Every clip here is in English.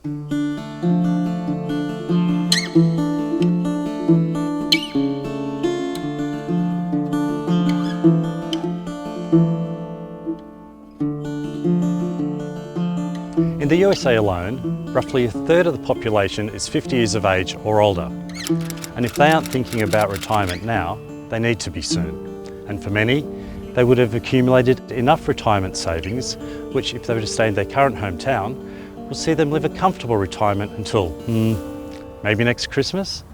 In the USA alone, roughly a third of the population is 50 years of age or older. And if they aren't thinking about retirement now, they need to be soon. And for many, they would have accumulated enough retirement savings, which if they were to stay in their current hometown, will see them live a comfortable retirement until, maybe next Christmas.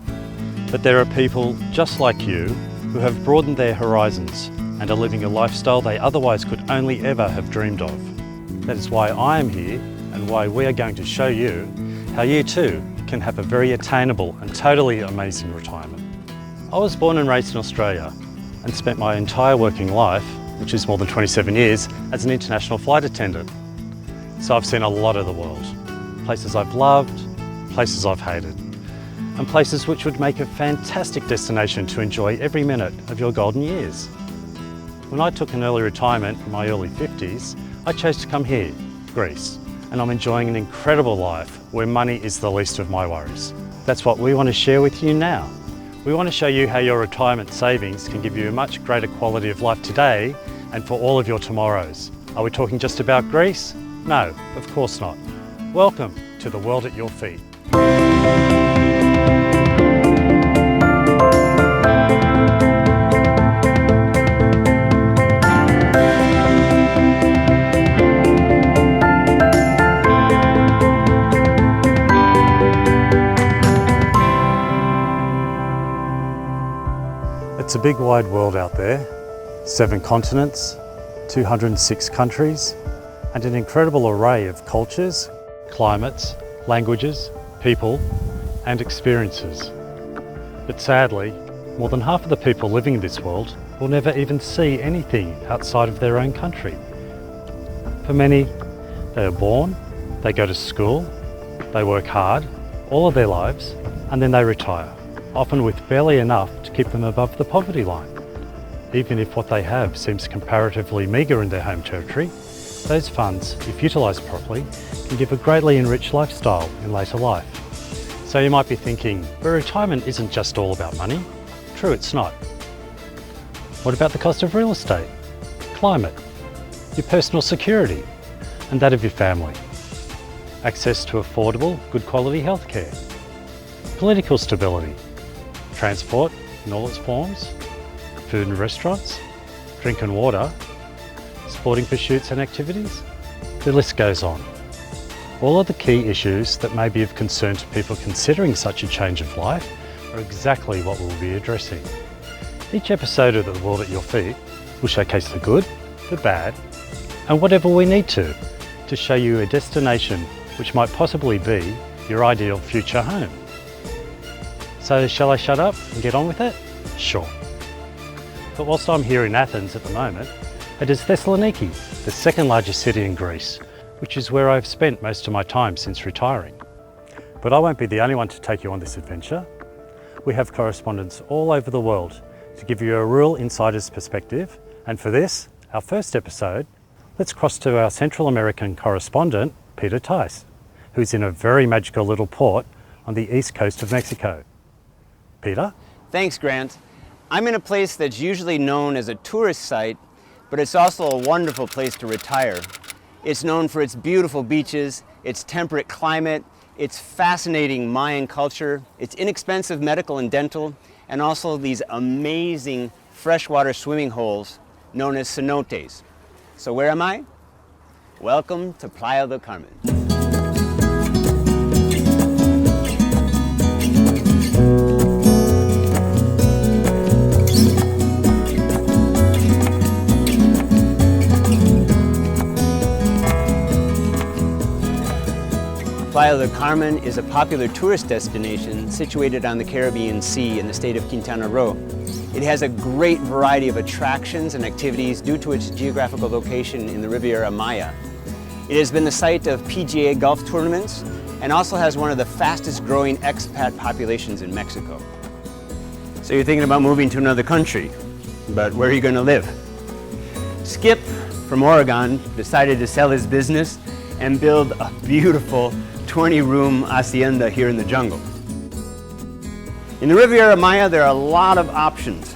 But there are people just like you who have broadened their horizons and are living a lifestyle they otherwise could only ever have dreamed of. That is why I am here and why we are going to show you how you too can have a very attainable and totally amazing retirement. I was born and raised in Australia and spent my entire working life, which is more than 27 years, as an international flight attendant. So I've seen a lot of the world. Places I've loved, places I've hated, and places which would make a fantastic destination to enjoy every minute of your golden years. When I took an early retirement in my early 50s, I chose to come here, Greece, and I'm enjoying an incredible life where money is the least of my worries. That's what we want to share with you now. We want to show you how your retirement savings can give you a much greater quality of life today and for all of your tomorrows. Are we talking just about Greece? No, of course not. Welcome to the world at your feet. It's a big wide world out there, 7 continents, 206 countries, and an incredible array of cultures, climates, languages, people, and experiences. But sadly, more than half of the people living in this world will never even see anything outside of their own country. For many, they are born, they go to school, they work hard all of their lives, and then they retire, often with barely enough to keep them above the poverty line. Even if what they have seems comparatively meagre in their home territory, those funds, if utilised properly, can give a greatly enriched lifestyle in later life. So you might be thinking, but retirement isn't just all about money. True, it's not. What about the cost of real estate, climate, your personal security, and that of your family? Access to affordable, good quality healthcare, political stability, transport in all its forms, food and restaurants, drink and water, sporting pursuits and activities, the list goes on. All of the key issues that may be of concern to people considering such a change of life are exactly what we'll be addressing. Each episode of The World at Your Feet will showcase the good, the bad, and whatever we need to show you a destination which might possibly be your ideal future home. So shall I shut up and get on with it? Sure. But whilst I'm here in Athens at the moment, it is Thessaloniki, the second largest city in Greece, which is where I've spent most of my time since retiring. But I won't be the only one to take you on this adventure. We have correspondents all over the world to give you a real insider's perspective. And for this, our first episode, let's cross to our Central American correspondent, Peter Tice, who's in a very magical little port on the east coast of Mexico. Peter? Thanks, Grant. I'm in a place that's usually known as a tourist site, but it's also a wonderful place to retire. It's known for its beautiful beaches, its temperate climate, its fascinating Mayan culture, its inexpensive medical and dental, and also these amazing freshwater swimming holes known as cenotes. So where am I? Welcome to Playa del Carmen. Playa del Carmen is a popular tourist destination situated on the Caribbean Sea in the state of Quintana Roo. It has a great variety of attractions and activities due to its geographical location in the Riviera Maya. It has been the site of PGA golf tournaments and also has one of the fastest growing expat populations in Mexico. So you're thinking about moving to another country, but where are you going to live? Skip from Oregon decided to sell his business and build a beautiful 20-room hacienda here in the jungle. In the Riviera Maya, there are a lot of options,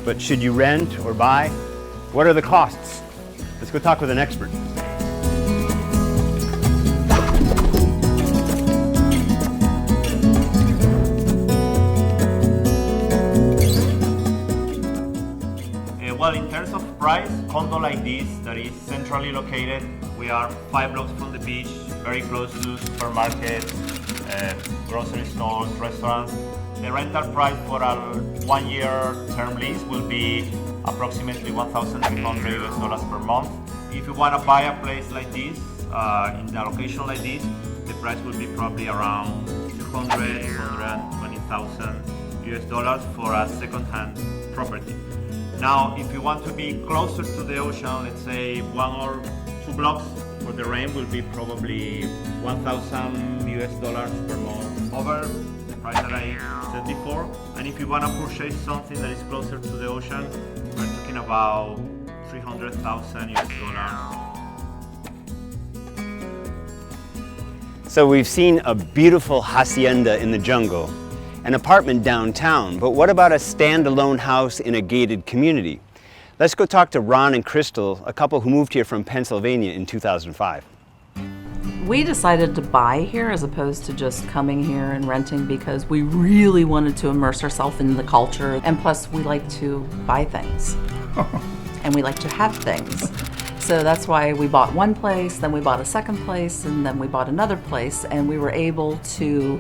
but should you rent or buy? What are the costs? Let's go talk with an expert. Well, in terms of price, condo like this that is centrally located, we are 5 blocks from the beach, very close to supermarkets, grocery stores, restaurants. The rental price for a 1-year term lease will be approximately $1,200 per month. If you want to buy a place like this, in a location like this, the price will be probably around $220,000 for a second-hand property. Now, if you want to be closer to the ocean, let's say 1 or 2 blocks, for the rent will be probably $1,000 per month over the price that I said before. And if you want to purchase something that is closer to the ocean, we're talking about $300,000. So we've seen a beautiful hacienda in the jungle, an apartment downtown, but what about a standalone house in a gated community? Let's go talk to Ron and Crystal, a couple who moved here from Pennsylvania in 2005. We decided to buy here as opposed to just coming here and renting because we really wanted to immerse ourselves in the culture, and plus we like to buy things and we like to have things. So that's why we bought one place, then we bought a second place, and then we bought another place, and we were able to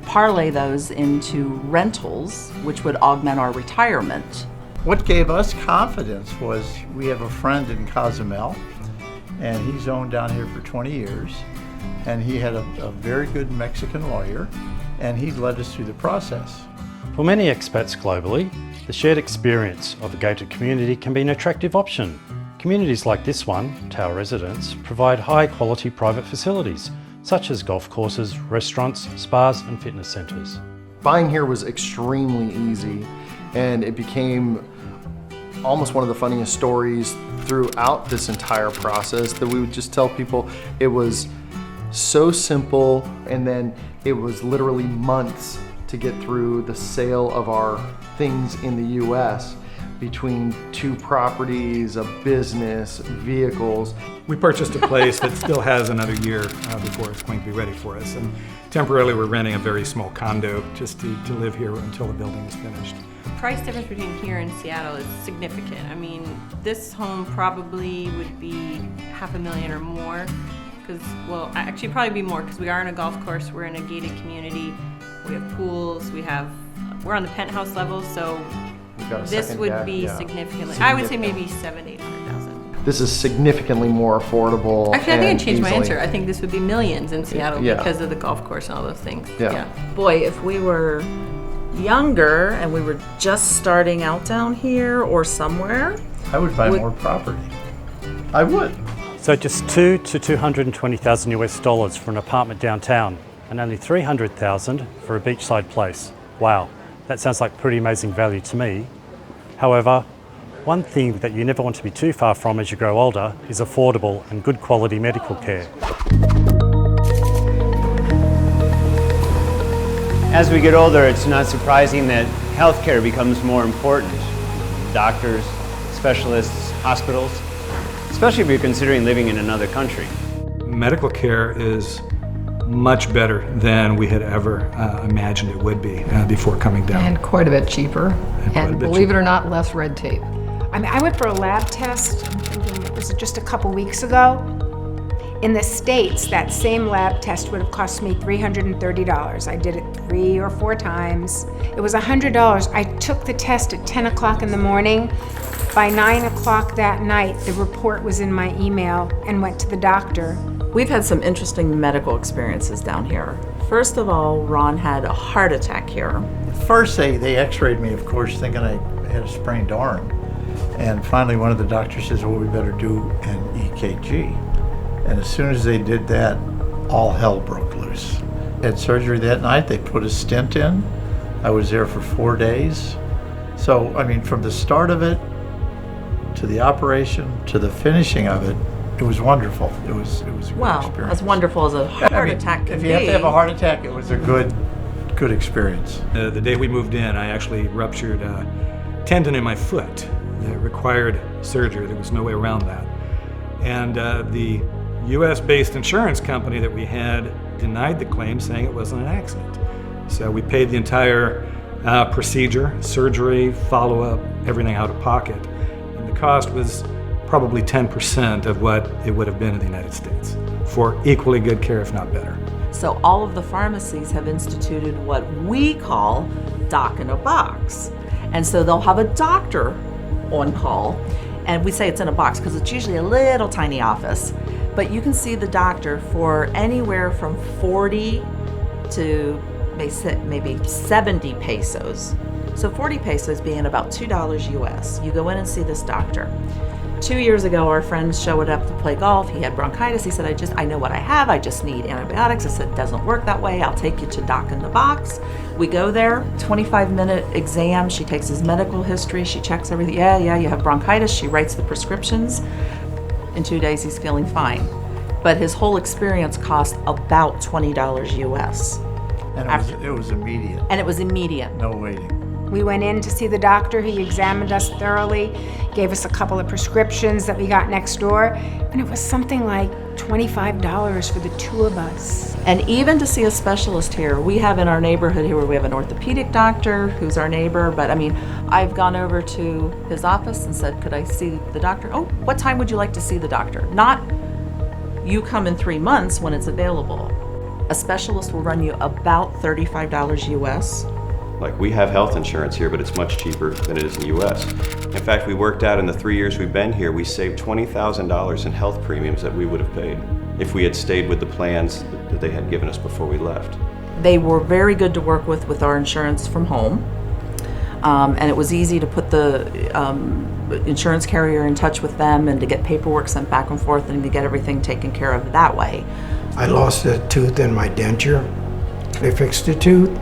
parlay those into rentals, which would augment our retirement. What gave us confidence was we have a friend in Cozumel, and he's owned down here for 20 years, and he had a very good Mexican lawyer, and he led us through the process. For many expats globally, the shared experience of a gated community can be an attractive option. Communities like this one, Tower Residence, provide high-quality private facilities, such as golf courses, restaurants, spas and fitness centres. Buying here was extremely easy, and it became almost one of the funniest stories throughout this entire process that we would just tell people it was so simple, and then it was literally months to get through the sale of our things in the US between 2 properties, a business, vehicles. We purchased a place that still has another year before it's going to be ready for us. And temporarily we're renting a very small condo just to live here until the building is finished. The price difference between here and Seattle is significant. I mean, this home probably would be $500,000 or more. Because, well, actually probably be more because we are in a golf course, we're in a gated community, we have pools, we're on the penthouse level, so this would be significantly, I would say maybe $700,000 to $800,000. This is significantly more affordable. Actually, I think I changed my easily. answer. I think this would be millions in Seattle because of the golf course and all those things. Yeah. Boy, if we were younger and we were just starting out down here or somewhere, I would buy more property. I would. So just $200,000 to $220,000 for an apartment downtown, and only $300,000 for a beachside place. Wow, that sounds like pretty amazing value to me. However, one thing that you never want to be too far from as you grow older is affordable and good quality medical care. As we get older, it's not surprising that healthcare becomes more important. Doctors, specialists, hospitals, especially if you're considering living in another country. Medical care is much better than we had ever imagined it would be before coming down. And quite a bit cheaper. And believe it or not, less red tape. I mean, I went for a lab test, I'm thinking it was just a couple weeks ago. In the States, that same lab test would have cost me $330. I did it 3 or 4 times. It was $100. I took the test at 10 o'clock in the morning. By 9 o'clock that night, the report was in my email and went to the doctor. we've had some interesting medical experiences down here. First of all, Ron had a heart attack here. First, they x-rayed me, of course, thinking I had a sprained arm. And finally, one of the doctors says, well, we better do an EKG. And as soon as they did that, all hell broke loose. Had surgery that night, they put a stent in. I was there for 4 days. So, I mean, from the start of it, to the operation, to the finishing of it, it was wonderful. It was a good Well, experience. as wonderful as a heart attack can If be. you have to have a heart attack, it was a good experience. The day we moved in, I actually ruptured a tendon in my foot that required surgery. There was no way around that. And the US-based insurance company that we had denied the claim, saying it wasn't an accident. So we paid the entire procedure, surgery, follow-up, everything out of pocket. And the cost was probably 10% of what it would have been in the United States for equally good care, if not better. So all of the pharmacies have instituted what we call doc in a box. And so they'll have a doctor on call, and we say it's in a box because it's usually a little tiny office, but you can see the doctor for anywhere from 40 to maybe 70 pesos. So 40 pesos being about $2 US. You go in and see this doctor. 2 years ago, our friend showed up to play golf. He had bronchitis. He said, I know what I have. I just need antibiotics. I said, it doesn't work that way. I'll take you to Doc in the Box. We go there, 25-minute exam. She takes his medical history. She checks everything. Yeah, you have bronchitis. She writes the prescriptions. In 2 days, he's feeling fine. But his whole experience cost about $20 US. And it was immediate. And it was immediate. No waiting. We went in to see the doctor. He examined us thoroughly, gave us a couple of prescriptions that we got next door, and it was something like $25 for the two of us. And even to see a specialist here, we have in our neighborhood here where we have an orthopedic doctor who's our neighbor, but I mean, I've gone over to his office and said, could I see the doctor? Oh, what time would you like to see the doctor? Not you come in 3 months when it's available. A specialist will run you about $35 US. Like, we have health insurance here, but it's much cheaper than it is in the US. In fact, we worked out in the 3 years we've been here, we saved $20,000 in health premiums that we would have paid if we had stayed with the plans that they had given us before we left. They were very good to work with our insurance from home. And it was easy to put the insurance carrier in touch with them and to get paperwork sent back and forth and to get everything taken care of that way. I lost a tooth in my denture. They fixed the tooth.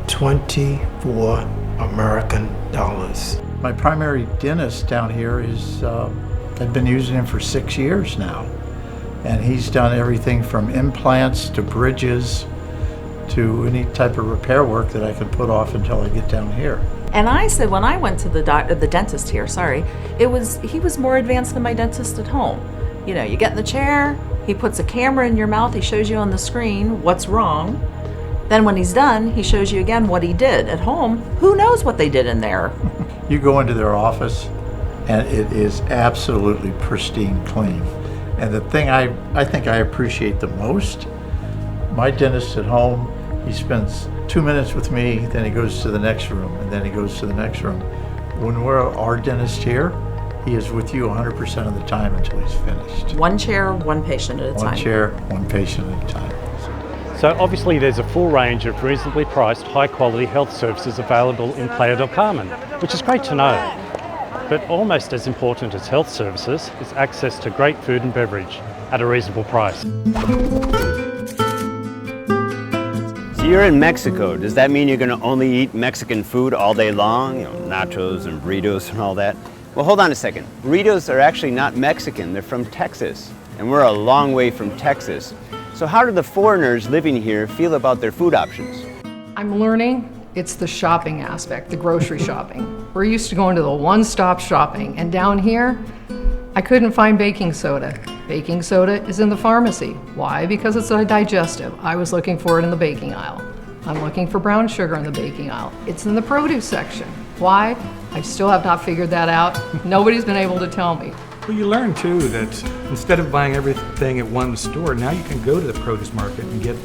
24 American dollars. My primary dentist down here is, I've been using him for 6 years now. And he's done everything from implants to bridges to any type of repair work that I can put off until I get down here. And I said, when I went to the dentist here, he was more advanced than my dentist at home. You know, you get in the chair, he puts a camera in your mouth, he shows you on the screen what's wrong. Then when he's done, he shows you again what he did. At home, who knows what they did in there? You go into their office and it is absolutely pristine clean. And the thing I think I appreciate the most, my dentist at home, he spends 2 minutes with me, then he goes to the next room, and then he goes to the next room. When we're our dentist here, he is with you 100% of the time until he's finished. One chair, one patient at a time. One chair, one patient at a time. So obviously there's a full range of reasonably priced, high quality health services available in Playa del Carmen, which is great to know. But almost as important as health services is access to great food and beverage at a reasonable price. So you're in Mexico. Does that mean you're going to only eat Mexican food all day long? You know, nachos and burritos and all that? Well, hold on a second. Burritos are actually not Mexican. They're from Texas. And we're a long way from Texas. So how do the foreigners living here feel about their food options? I'm learning it's the shopping aspect, the grocery shopping. We're used to going to the one-stop shopping, and down here, I couldn't find baking soda. Baking soda is in the pharmacy. Why? Because it's a digestive. I was looking for it in the baking aisle. I'm looking for brown sugar in the baking aisle. It's in the produce section. Why? I still have not figured that out. Nobody's been able to tell me. Well, you learn too that instead of buying everything at one store, now you can go to the produce market and get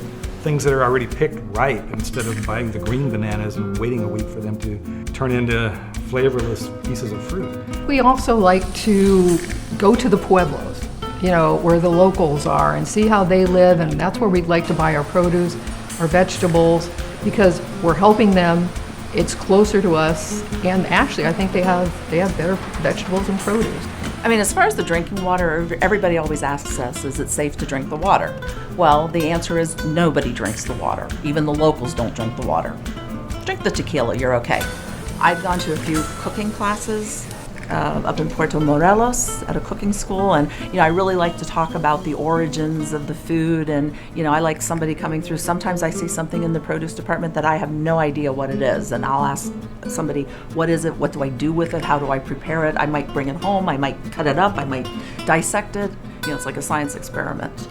things that are already picked ripe instead of buying the green bananas and waiting a week for them to turn into flavorless pieces of fruit. We also like to go to the pueblos, you know, where the locals are, and see how they live, and that's where we'd like to buy our produce, our vegetables, because we're helping them. It's closer to us, and actually I think they have better vegetables and produce. I mean, as far as the drinking water, everybody always asks us, is it safe to drink the water? Well, the answer is nobody drinks the water. Even the locals don't drink the water. Drink the tequila, you're okay. I've gone to a few cooking classes. up in Puerto Morelos at a cooking school, and I really like to talk about the origins of the food, and I like somebody coming through. Sometimes I see something in the produce department that I have no idea what it is, and I'll ask somebody, what is it, what do I do with it, how do I prepare it? I might bring it home, I might cut it up, I might dissect it. It's like a science experiment.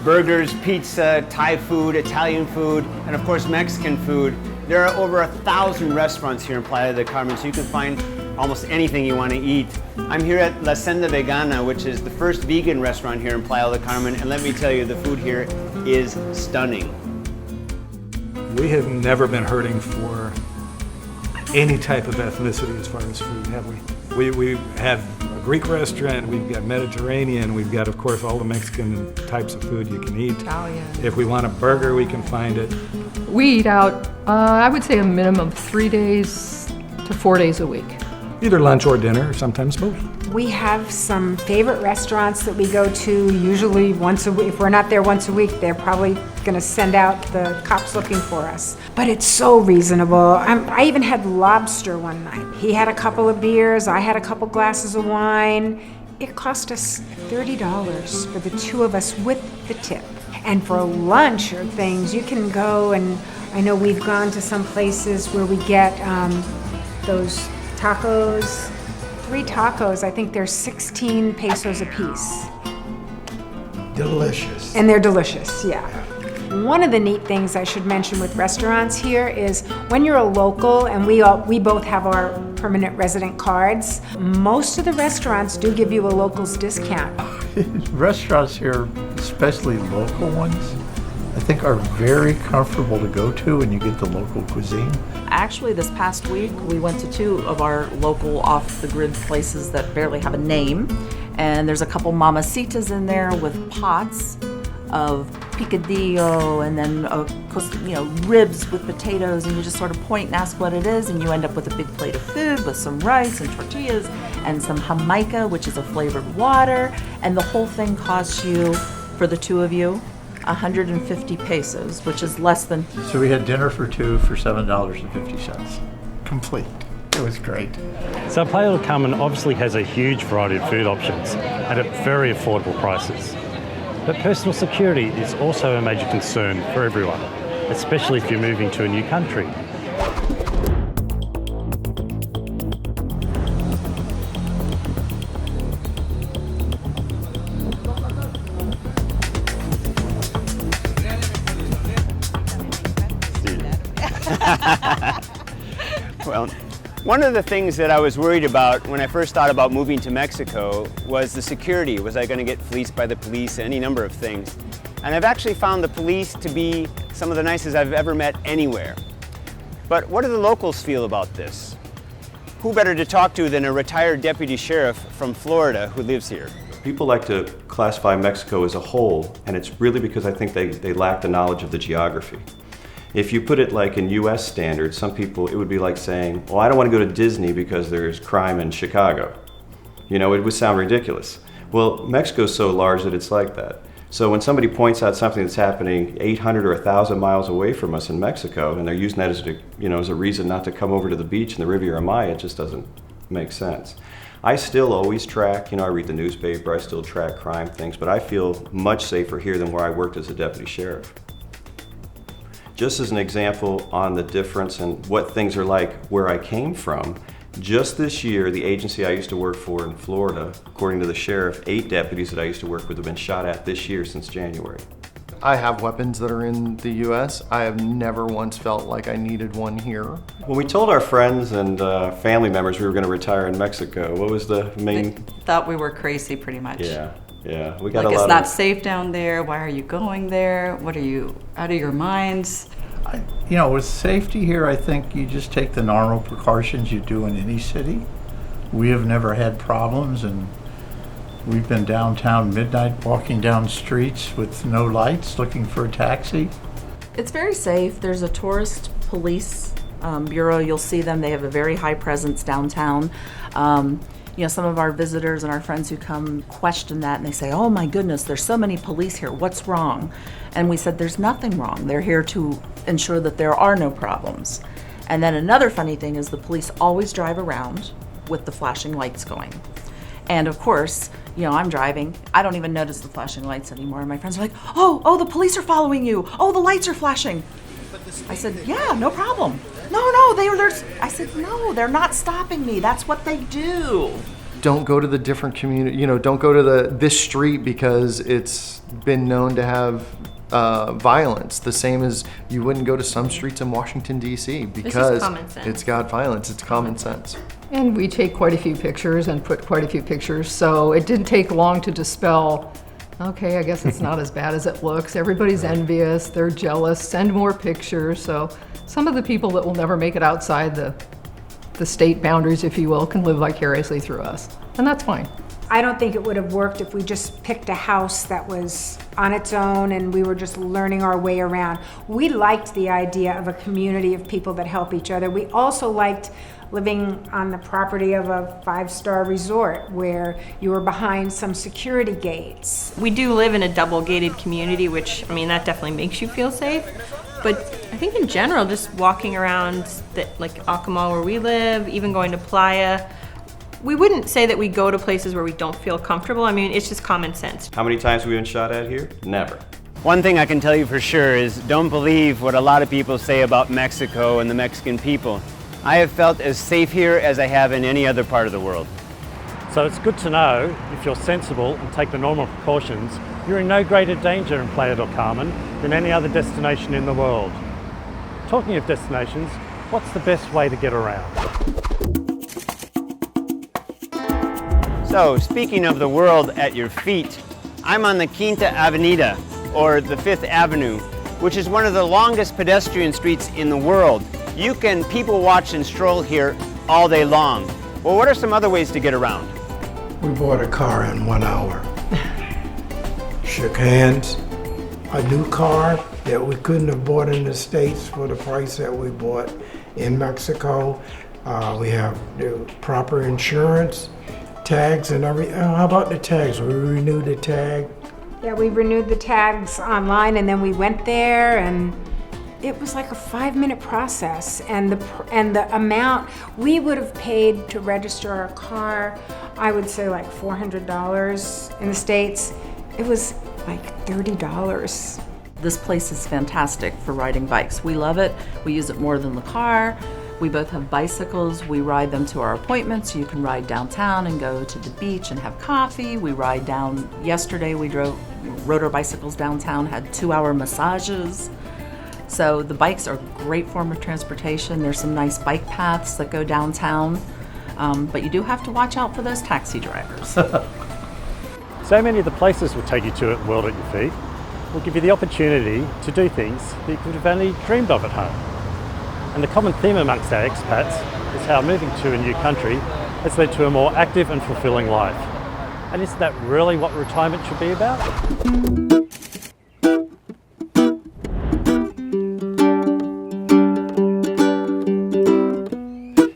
Burgers, pizza, Thai food, Italian food, and of course Mexican food. There are over 1,000 restaurants here in Playa del Carmen, so you can find almost anything you want to eat. I'm here at La Senda Vegana, which is the first vegan restaurant here in Playa del Carmen, and let me tell you, the food here is stunning. We have never been hurting for any type of ethnicity as far as food, have we? We have a Greek restaurant, we've got Mediterranean, we've got, of course, all the Mexican types of food you can eat. Italian. If we want a burger, we can find it. We eat out, I would say a minimum of 3 days to 4 days a week. Either lunch or dinner, or sometimes both. We have some favorite restaurants that we go to usually once a week. If we're not there once a week, they're probably gonna send out the cops looking for us. But it's so reasonable. I even had lobster one night. He had a couple of beers, I had a couple glasses of wine. It cost us $30 for the two of us with the tip. And for lunch or things, you can go, and I know we've gone to some places where we get those tacos, 3 tacos, I think they're 16 pesos a piece. Delicious. And they're delicious, yeah. One of the neat things I should mention with restaurants here is when you're a local, and we both have our permanent resident cards, most of the restaurants do give you a locals discount. Restaurants here, especially local ones, I think are very comfortable to go to when you get the local cuisine. Actually, this past week, we went to 2 of our local off-the-grid places that barely have a name. And there's a couple mamacitas in there with pots of picadillo and then, ribs with potatoes. And you just sort of point and ask what it is, and you end up with a big plate of food with some rice and tortillas and some jamaica, which is a flavored water. And the whole thing costs you, for the 2 of you, 150 pesos, which is less than... So we had dinner for 2 for $7.50. Complete. It was great. So Playa del Carmen obviously has a huge variety of food options and at very affordable prices. But personal security is also a major concern for everyone, especially if you're moving to a new country. Well, one of the things that I was worried about when I first thought about moving to Mexico was the security. Was I going to get fleeced by the police? Any number of things. And I've actually found the police to be some of the nicest I've ever met anywhere. But what do the locals feel about this? Who better to talk to than a retired deputy sheriff from Florida who lives here? People like to classify Mexico as a whole, and it's really because I think they lack the knowledge of the geography. If you put it like in US standards, some people, it would be like saying, well, I don't want to go to Disney because there's crime in Chicago. It would sound ridiculous. Well, Mexico's so large that it's like that. So when somebody points out something that's happening 800 or 1,000 miles away from us in Mexico, and they're using that as a reason not to come over to the beach in the Riviera Maya, it just doesn't make sense. I still always track, I read the newspaper, I still track crime things, but I feel much safer here than where I worked as a deputy sheriff. Just as an example on the difference and what things are like where I came from, just this year, the agency I used to work for in Florida, according to the sheriff, 8 deputies that I used to work with have been shot at this year since January. I have weapons that are in the US. I have never once felt like I needed one here. When we told our friends and family members we were going to retire in Mexico, what was the main... They thought we were crazy, pretty much. Yeah, we got a lot it's of... not safe down there. Why are you going there? What are you, out of your minds? With safety here, I think you just take the normal precautions you do in any city. We have never had problems, and we've been downtown midnight walking down streets with no lights looking for a taxi. It's very safe. There's a tourist police bureau. You'll see them. They have a very high presence downtown. Some of our visitors and our friends who come question that, and they say, oh my goodness, there's so many police here. What's wrong? And we said, there's nothing wrong. They're here to ensure that there are no problems. And then another funny thing is the police always drive around. with the flashing lights going. And of course, you know, I'm driving. I don't even notice the flashing lights anymore. And my friends are like, oh, the police are following you. Oh, the lights are flashing. I said, yeah, no problem. No, I said, no, they're not stopping me. That's what they do. Don't go to the different community, don't go to this street because it's been known to have violence. The same as you wouldn't go to some streets in Washington, D.C. because it's got violence. It's common sense. And we take quite a few pictures and put quite a few pictures, so it didn't take long to dispel, okay, I guess it's not as bad as it looks. Everybody's envious, they're jealous, send more pictures. So some of the people that will never make it outside the state boundaries, if you will, can live vicariously through us, and that's fine. I don't think it would have worked if we just picked a house that was on its own and we were just learning our way around. We liked the idea of a community of people that help each other. We also liked living on the property of a 5-star resort where you were behind some security gates. We do live in a double-gated community, which, I mean, that definitely makes you feel safe. But I think in general, just walking around like Acoma where we live, even going to Playa, we wouldn't say that we go to places where we don't feel comfortable. I mean, it's just common sense. How many times have we been shot at here? Never. One thing I can tell you for sure is don't believe what a lot of people say about Mexico and the Mexican people. I have felt as safe here as I have in any other part of the world. So it's good to know if you're sensible and take the normal precautions, you're in no greater danger in Playa del Carmen than any other destination in the world. Talking of destinations, what's the best way to get around? So, speaking of the world at your feet, I'm on the Quinta Avenida, or the 5th Avenue, which is one of the longest pedestrian streets in the world. You can people watch and stroll here all day long. Well, what are some other ways to get around? We bought a car in 1 hour. Shook hands. A new car that we couldn't have bought in the States for the price that we bought in Mexico. We have the proper insurance, tags and everything. How about the tags? We renewed the tag. Yeah, we renewed the tags online and then we went there and it was like a 5-minute process, and the amount we would have paid to register our car, I would say like $400 in the States. It was like $30. This place is fantastic for riding bikes. We love it. We use it more than the car. We both have bicycles. We ride them to our appointments. You can ride downtown and go to the beach and have coffee. We ride down. Yesterday we rode our bicycles downtown, had 2-hour massages. So the bikes are a great form of transportation. There's some nice bike paths that go downtown, but you do have to watch out for those taxi drivers. So many of the places we'll take you to at World at Your Feet will give you the opportunity to do things that you could have only dreamed of at home. And the common theme amongst our expats is how moving to a new country has led to a more active and fulfilling life. And isn't that really what retirement should be about?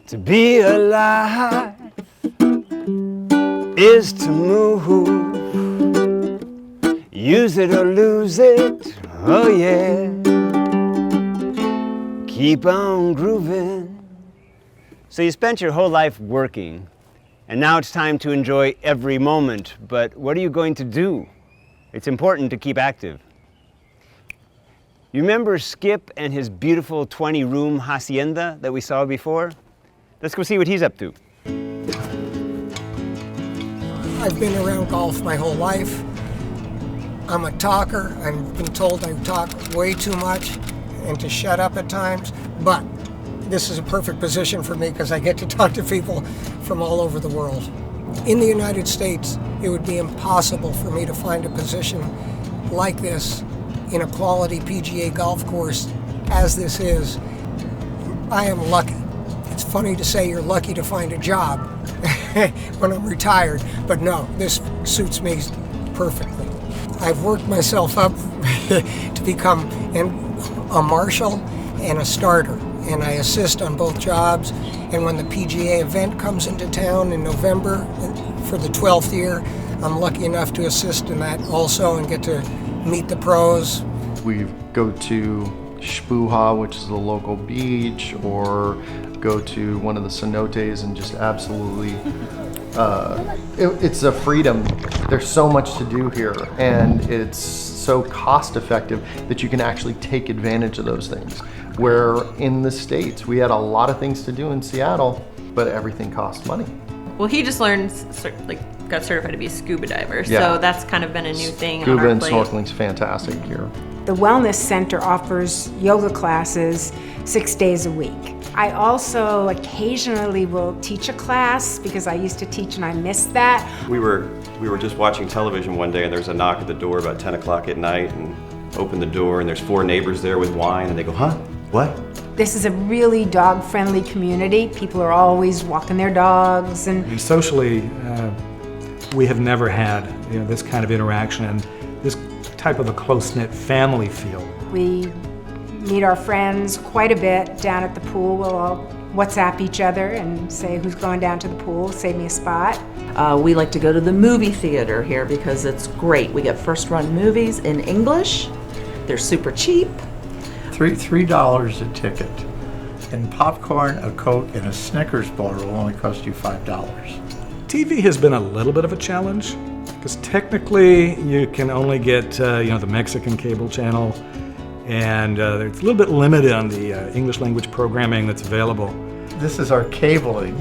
To be alive is to move. Use it or lose it, oh yeah. Keep on grooving. So you spent your whole life working, and now it's time to enjoy every moment. But what are you going to do? It's important to keep active. You remember Skip and his beautiful 20-room hacienda that we saw before? Let's go see what he's up to. I've been around golf my whole life. I'm a talker. I've been told I talk way too much and to shut up at times, but this is a perfect position for me because I get to talk to people from all over the world. In the United States, it would be impossible for me to find a position like this in a quality PGA golf course as this is. I am lucky. It's funny to say you're lucky to find a job when I'm retired, but no, this suits me perfectly. I've worked myself up to become a marshal and a starter, and I assist on both jobs. And when the PGA event comes into town in November for the 12th year, I'm lucky enough to assist in that also and get to meet the pros. We go to Shpuha, which is the local beach, or go to one of the cenotes and just absolutely, it's a freedom. There's so much to do here, and it's so cost effective that you can actually take advantage of those things. Where in the States, we had a lot of things to do in Seattle, but everything cost money. Well, he just learned, got certified to be a scuba diver, Yeah. so that's kind of been a new thing on Scuba our and plate. snorkeling's fantastic here. The Wellness Center offers yoga classes 6 days a week. I also occasionally will teach a class because I used to teach and I missed that. We were just watching television one day and there was a knock at the door about 10 o'clock at night, and opened the door and there's 4 neighbors there with wine, and they go, huh? What? This is a really dog-friendly community. People are always walking their dogs and Socially, we have never had this kind of interaction and this type of a close-knit family feel. we meet our friends quite a bit down at the pool. We'll all WhatsApp each other and say who's going down to the pool, save me a spot. We like to go to the movie theater here because it's great. We get first-run movies in English. They're super cheap. $3 a ticket. And popcorn, a Coke, and a Snickers bar will only cost you $5. TV has been a little bit of a challenge because technically you can only get the Mexican cable channel, and it's a little bit limited on the English language programming that's available. This is our cabling,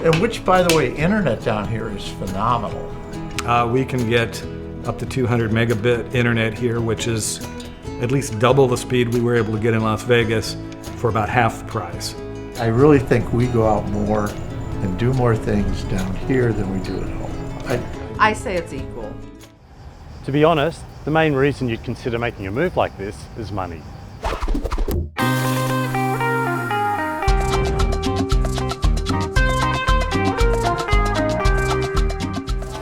and which, by the way, internet down here is phenomenal. We can get up to 200 megabit internet here, which is at least double the speed we were able to get in Las Vegas for about half the price. I really think we go out more and do more things down here than we do at home. I say it's equal. To be honest, the main reason you'd consider making a move like this is money.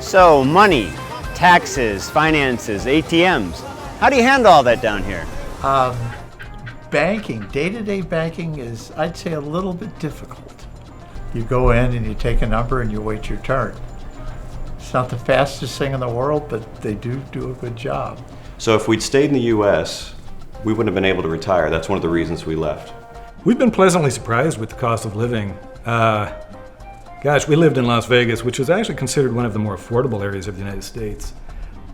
So, money, taxes, finances, ATMs. How do you handle all that down here? Banking, day-to-day banking is, I'd say, a little bit difficult. You go in and you take a number and you wait your turn. It's not the fastest thing in the world, but they do a good job. So if we'd stayed in the US, we wouldn't have been able to retire. That's one of the reasons we left. We've been pleasantly surprised with the cost of living. Gosh, we lived in Las Vegas, which is actually considered one of the more affordable areas of the United States.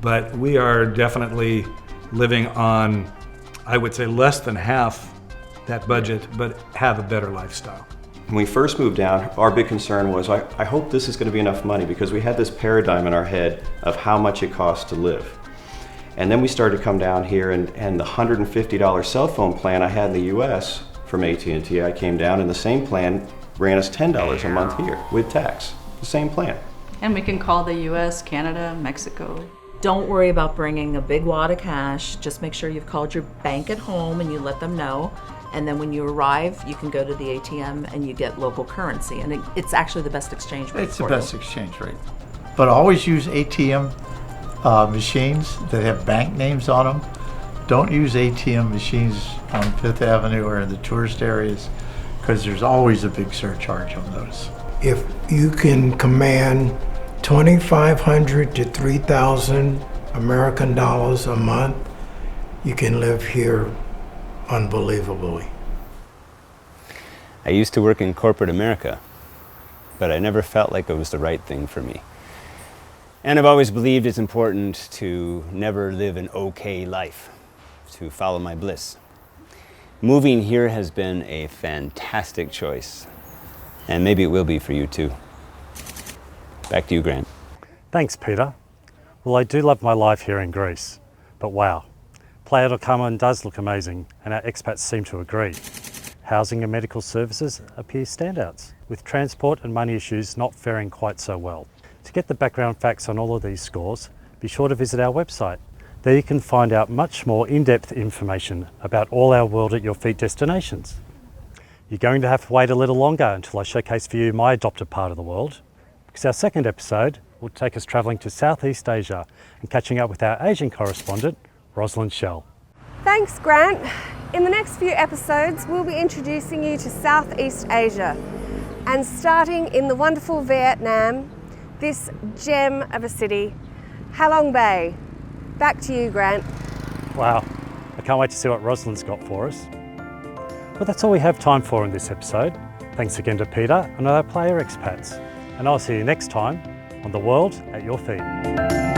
But we are definitely living on, I would say, less than half that budget, but have a better lifestyle. When we first moved down, our big concern was, I hope this is going to be enough money, because we had this paradigm in our head of how much it costs to live. And then we started to come down here, and the $150 cell phone plan I had in the US from AT&T, I came down, and the same plan ran us $10 a month here with tax. The same plan. And we can call the US, Canada, Mexico. Don't worry about bringing a big wad of cash. Just make sure you've called your bank at home and you let them know. And then when you arrive, you can go to the ATM and you get local currency. And it's actually the best exchange rate. It's the best exchange rate. But always use ATM machines that have bank names on them. Don't use ATM machines on Fifth Avenue or in the tourist areas, because there's always a big surcharge on those. If you can command $2,500 to $3,000 American dollars a month, you can live here unbelievably. I used to work in corporate America, but I never felt like it was the right thing for me. And I've always believed it's important to never live an okay life, to follow my bliss. Moving here has been a fantastic choice, and maybe it will be for you too. Back to you, Grant. Thanks, Peter. Well, I do love my life here in Greece, but wow, Playa does look amazing, and our expats seem to agree. Housing and medical services appear standouts, with transport and money issues not faring quite so well. To get the background facts on all of these scores, be sure to visit our website. There you can find out much more in-depth information about all our World at Your Feet destinations. You're going to have to wait a little longer until I showcase for you my adopted part of the world, because our second episode will take us travelling to Southeast Asia and catching up with our Asian correspondent, Rosalind Shell. Thanks, Grant. In the next few episodes, we'll be introducing you to Southeast Asia and starting in the wonderful Vietnam, this gem of a city, Halong Bay. Back to you, Grant. Wow, I I can't wait to see what Rosalind's got for us. But that's all we have time for in this episode. Thanks again to Peter and other Playa expats. And I'll see you next time on The World at Your Feet.